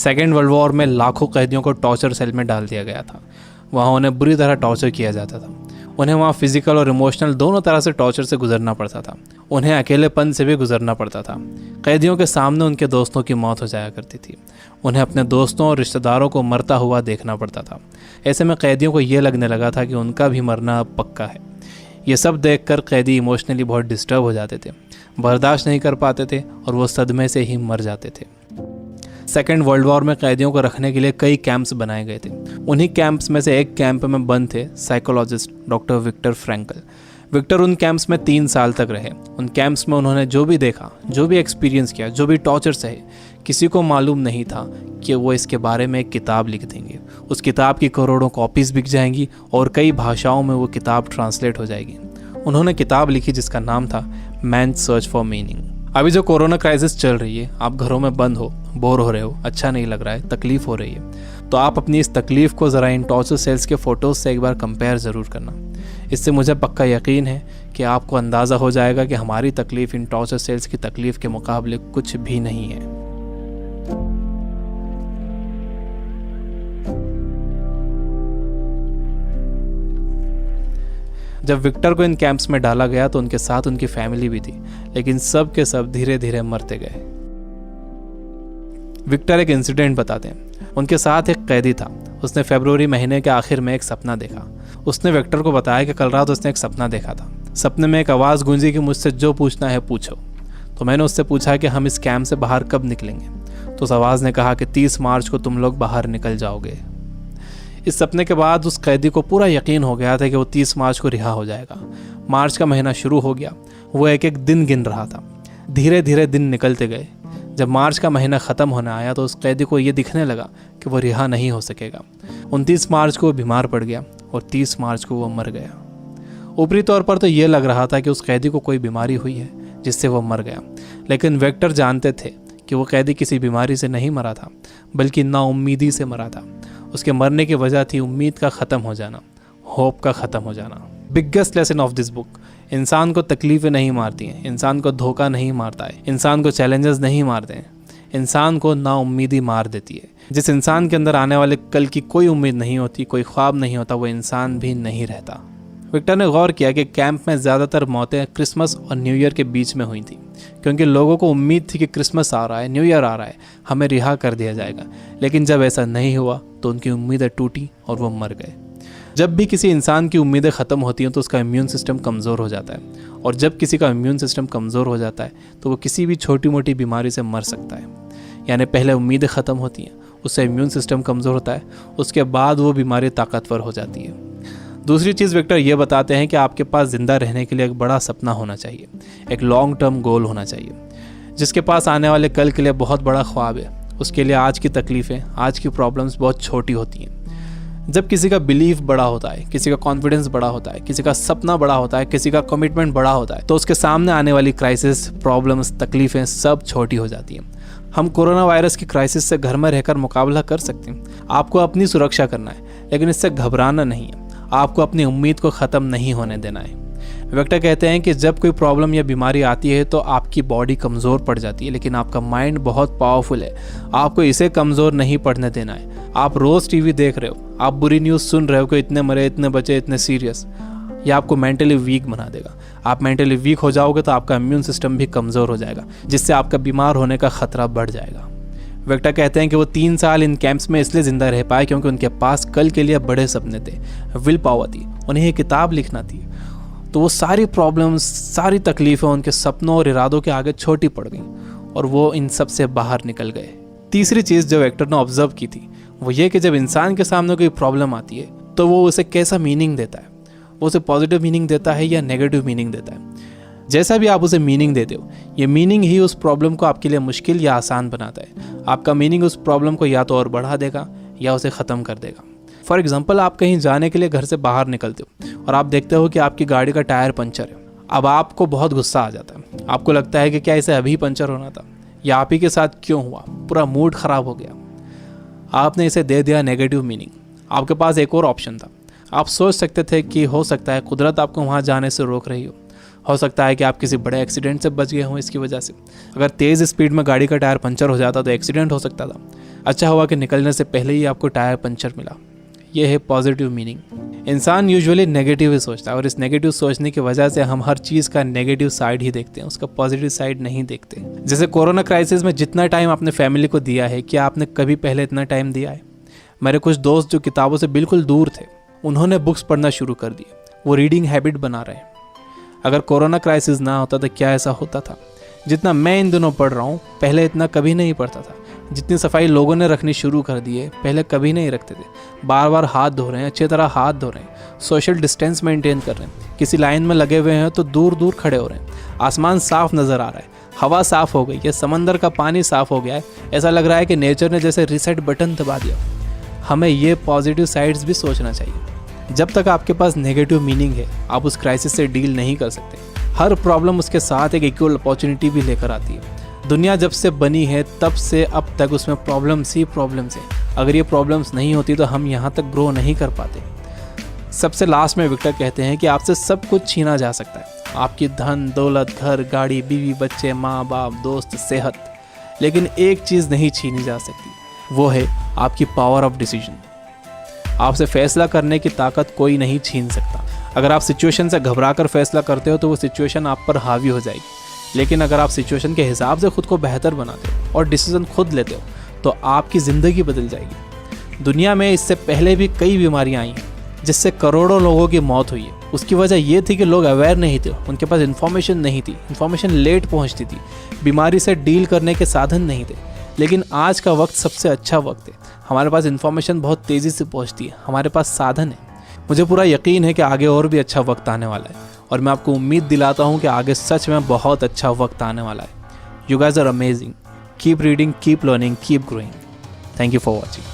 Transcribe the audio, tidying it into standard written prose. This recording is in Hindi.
सेकेंड वर्ल्ड वॉर में लाखों कैदियों को टॉर्चर सेल में डाल दिया गया था। वहाँ उन्हें बुरी तरह टॉर्चर किया जाता था। उन्हें वहाँ फिजिकल और इमोशनल दोनों तरह से टॉर्चर से गुजरना पड़ता था। उन्हें अकेलेपन से भी गुजरना पड़ता था। कैदियों के सामने उनके दोस्तों की मौत हो जाया करती थी। उन्हें अपने दोस्तों और रिश्तेदारों को मरता हुआ देखना पड़ता था। ऐसे में कैदियों को ये लगने लगा था कि उनका भी मरना अब पक्का है। ये सब देखकर कैदी इमोशनली बहुत डिस्टर्ब हो जाते थे, बर्दाश्त नहीं कर पाते थे और वो सदमे से ही मर जाते थे। सेकेंड वर्ल्ड वॉर में कैदियों को रखने के लिए कई कैंप्स बनाए गए थे। उन्हीं कैंप्स में से एक कैंप में बंद थे psychologist doctor Victor Frankl. Victor उन कैंप्स में 3 साल तक रहे। उन कैंप्स में उन्होंने जो भी देखा, जो भी एक्सपीरियंस किया, जो भी टॉर्चर सहे, किसी को मालूम नहीं था कि वो इसके बारे में एक किताब लिख देंगे। उस किताब की करोड़ों कॉपीज़ बिक जाएंगी और कई भाषाओं में वो किताब ट्रांसलेट हो जाएगी। उन्होंने किताब लिखी जिसका नाम था मैन सर्च फॉर मीनिंग। अभी जो कोरोना क्राइसिस चल रही है, आप घरों में बंद हो, बोर हो रहे हो, अच्छा नहीं लग रहा है, तकलीफ हो रही है, तो आप अपनी इस तकलीफ को ज़रा इन टॉर्चर सेल्स के फ़ोटोज़ से एक बार कंपेयर ज़रूर करना। इससे मुझे पक्का यकीन है कि आपको अंदाज़ा हो जाएगा कि हमारी तकलीफ़ इन टॉर्चर सेल्स की तकलीफ़ के मुकाबले कुछ भी नहीं है। जब विक्टर को इन कैंप्स में डाला गया तो उनके साथ उनकी फैमिली भी थी, लेकिन सब के सब धीरे धीरे मरते गए। विक्टर एक इंसिडेंट बताते हैं। उनके साथ एक कैदी था। उसने फरवरी महीने के आखिर में एक सपना देखा। उसने विक्टर को बताया कि कल रात उसने एक सपना देखा था। सपने में एक आवाज़ गूंजी कि मुझसे जो पूछना है पूछो। तो मैंने उससे पूछा कि हम इस कैंप से बाहर कब निकलेंगे। तो उस आवाज़ ने कहा कि 30 मार्च को तुम लोग बाहर निकल जाओगे। इस सपने के बाद उस कैदी को पूरा यकीन हो गया था कि वो 30 मार्च को रिहा हो जाएगा। मार्च का महीना शुरू हो गया। वो एक एक दिन गिन रहा था। धीरे धीरे दिन निकलते गए। जब मार्च का महीना ख़त्म होने आया तो उस कैदी को ये दिखने लगा कि वो रिहा नहीं हो सकेगा। 29 मार्च को वो बीमार पड़ गया और 30 मार्च को वो मर गया। ऊपरी तौर पर तो ये लग रहा था कि उस कैदी को कोई बीमारी हुई है जिससे वो मर गया, लेकिन विक्टर जानते थे कि वो कैदी किसी बीमारी से नहीं मरा था, बल्कि नाउम्मीदी से मरा था। उसके मरने की वजह थी उम्मीद का ख़त्म हो जाना, होप का ख़त्म हो जाना। Biggest lesson of this book, इंसान को तकलीफ़ें नहीं मारती हैं, इंसान को धोखा नहीं मारता है, इंसान को चैलेंजेस नहीं मारते हैं, इंसान को नाउम्मीदी मार देती है। जिस इंसान के अंदर आने वाले कल की कोई उम्मीद नहीं होती, कोई ख्वाब नहीं होता, वो इंसान भी नहीं रहता। विक्टर ने गौर किया कि कैंप में ज़्यादातर मौतें क्रिसमस और न्यू ईयर के बीच में हुई थी, क्योंकि लोगों को उम्मीद थी कि क्रिसमस आ रहा है, न्यू ईयर आ रहा है, हमें रिहा कर दिया जाएगा। लेकिन जब ऐसा नहीं हुआ तो उनकी उम्मीदें टूटी और वो मर गए। जब भी किसी इंसान की उम्मीदें ख़त्म होती हैं तो उसका इम्यून सिस्टम कमज़ोर हो जाता है, और जब किसी का इम्यून सिस्टम कमज़ोर हो जाता है तो वो किसी भी छोटी मोटी बीमारी से मर सकता है। यानी पहले उम्मीदें ख़त्म होती हैं, उससे इम्यून सिस्टम कमज़ोर होता है, उसके बाद वो बीमारी ताकतवर हो जाती है। दूसरी चीज़ विक्टर ये बताते हैं कि आपके पास ज़िंदा रहने के लिए एक बड़ा सपना होना चाहिए, एक लॉन्ग टर्म गोल होना चाहिए। जिसके पास आने वाले कल के लिए बहुत बड़ा ख्वाब है, उसके लिए आज की तकलीफ़ें, आज की प्रॉब्लम्स बहुत छोटी होती हैं। जब किसी का बिलीफ बड़ा होता है, किसी का कॉन्फिडेंस बड़ा होता है, किसी का सपना बड़ा होता है, किसी का कमिटमेंट बड़ा होता है, तो उसके सामने आने वाली क्राइसिस, प्रॉब्लम्स, तकलीफ़ें सब छोटी हो जाती हैं। हम कोरोना वायरस की क्राइसिस से घर में रहकर मुकाबला कर सकते हैं। आपको अपनी सुरक्षा करना है, लेकिन इससे घबराना नहीं है। आपको अपनी उम्मीद को ख़त्म नहीं होने देना है। विक्टर कहते हैं कि जब कोई प्रॉब्लम या बीमारी आती है तो आपकी बॉडी कमज़ोर पड़ जाती है, लेकिन आपका माइंड बहुत पावरफुल है। आपको इसे कमज़ोर नहीं पड़ने देना है। आप रोज़ टीवी देख रहे हो, आप बुरी न्यूज़ सुन रहे हो कि इतने मरे, इतने बचे, इतने सीरियस, यह आपको मेंटली वीक बना देगा। आप मेंटली वीक हो जाओगे तो आपका इम्यून सिस्टम भी कमज़ोर हो जाएगा, जिससे आपका बीमार होने का ख़तरा बढ़ जाएगा। विक्टर कहते हैं कि वो 3 साल इन कैंप्स में इसलिए ज़िंदा रह पाए क्योंकि उनके पास कल के लिए बड़े सपने थे, विल पावर थी, उन्हें एक किताब लिखना थी। तो वो सारी प्रॉब्लम्स, सारी तकलीफ़ें उनके सपनों और इरादों के आगे छोटी पड़ गईं और वो इन सब से बाहर निकल गए। तीसरी चीज़ जो विक्टर ने ऑब्जर्व की थी वो ये कि जब इंसान के सामने कोई प्रॉब्लम आती है तो वो उसे कैसा मीनिंग देता है। वो उसे पॉजिटिव मीनिंग देता है या नेगेटिव मीनिंग देता है। जैसा भी आप उसे मीनिंग देते हो, ये मीनिंग ही उस प्रॉब्लम को आपके लिए मुश्किल या आसान बनाता है। आपका मीनिंग उस प्रॉब्लम को या तो और बढ़ा देगा या उसे ख़त्म कर देगा। फॉर एग्जाम्पल, आप कहीं जाने के लिए घर से बाहर निकलते हो और आप देखते हो कि आपकी गाड़ी का टायर पंचर है। अब आपको बहुत गुस्सा आ जाता है। आपको लगता है कि क्या इसे अभी पंचर होना था, या आप ही के साथ क्यों हुआ, पूरा मूड ख़राब हो गया। आपने इसे दे दिया नेगेटिव मीनिंग। आपके पास एक और ऑप्शन था। आप सोच सकते थे कि हो सकता है कुदरत आपको वहाँ जाने से रोक रही हो हो सकता है कि आप किसी बड़े एक्सीडेंट से बच गए हों इसकी वजह से। अगर तेज़ स्पीड में गाड़ी का टायर पंचर हो जाता तो एक्सीडेंट हो सकता था। अच्छा हुआ कि निकलने से पहले ही आपको टायर पंचर मिला। ये है पॉजिटिव मीनिंग। इंसान यूजुअली नेगेटिव ही सोचता है और इस नेगेटिव सोचने की वजह से हम हर चीज़ का नेगेटिव साइड ही देखते हैं, उसका पॉजिटिव साइड नहीं देखते। जैसे कोरोना क्राइसिस में जितना टाइम आपने फैमिली को दिया है, क्या आपने कभी पहले इतना टाइम दिया है? मेरे कुछ दोस्त जो किताबों से बिल्कुल दूर थे, उन्होंने बुक्स पढ़ना शुरू कर दिए। वो रीडिंग हैबिट बना रहे हैं। अगर कोरोना क्राइसिस ना होता तो क्या ऐसा होता था? जितना मैं इन दिनों पढ़ रहा हूँ, पहले इतना कभी नहीं पढ़ता था। जितनी सफाई लोगों ने रखनी शुरू कर दी है, पहले कभी नहीं रखते थे। बार बार हाथ धो रहे हैं, अच्छी तरह हाथ धो रहे हैं, सोशल डिस्टेंस मेंटेन कर रहे हैं। किसी लाइन में लगे हुए हैं तो दूर दूर खड़े हो रहे हैं। आसमान साफ नज़र आ रहा है, हवा साफ हो गई है, समंदर का पानी साफ हो गया है। ऐसा लग रहा है कि नेचर ने जैसे रीसेट बटन दबा दिया। हमें ये पॉजिटिव साइड्स भी सोचना चाहिए। जब तक आपके पास नेगेटिव मीनिंग है, आप उस क्राइसिस से डील नहीं कर सकते। हर प्रॉब्लम उसके साथ एक इक्वल अपॉर्चुनिटी भी लेकर आती है। दुनिया जब से बनी है तब से अब तक उसमें प्रॉब्लम्स ही प्रॉब्लम्स हैं। अगर ये प्रॉब्लम्स नहीं होती तो हम यहाँ तक ग्रो नहीं कर पाते। सबसे लास्ट में विक्टर कहते हैं कि आपसे सब कुछ छीना जा सकता है, आपकी धन दौलत, घर, गाड़ी, बीवी, बच्चे, माँ बाप, दोस्त, सेहत, लेकिन एक चीज़ नहीं छीनी जा सकती, वो है आपकी पावर ऑफ डिसीजन। आपसे फैसला करने की ताकत कोई नहीं छीन सकता। अगर आप सिचुएशन से घबरा कर फैसला करते हो तो वो सिचुएशन आप पर हावी हो जाएगी, लेकिन अगर आप सिचुएशन के हिसाब से खुद को बेहतर बनाते हो और डिसीजन खुद लेते हो तो आपकी ज़िंदगी बदल जाएगी। दुनिया में इससे पहले भी कई बीमारियां आई हैं जिससे करोड़ों लोगों की मौत हुई है। उसकी वजह ये थी कि लोग अवेयर नहीं थे, उनके पास इन्फॉर्मेशन नहीं थी, इन्फॉर्मेशन लेट पहुंचती थी, बीमारी से डील करने के साधन नहीं थे। लेकिन आज का वक्त सबसे अच्छा वक्त है। हमारे पास इन्फॉर्मेशन बहुत तेज़ी से पहुंचती है, हमारे पास साधन है। मुझे पूरा यकीन है कि आगे और भी अच्छा वक्त आने वाला है और मैं आपको उम्मीद दिलाता हूँ कि आगे सच में बहुत अच्छा वक्त आने वाला है। You guys are amazing. Keep reading, keep learning, keep growing. Thank you for watching.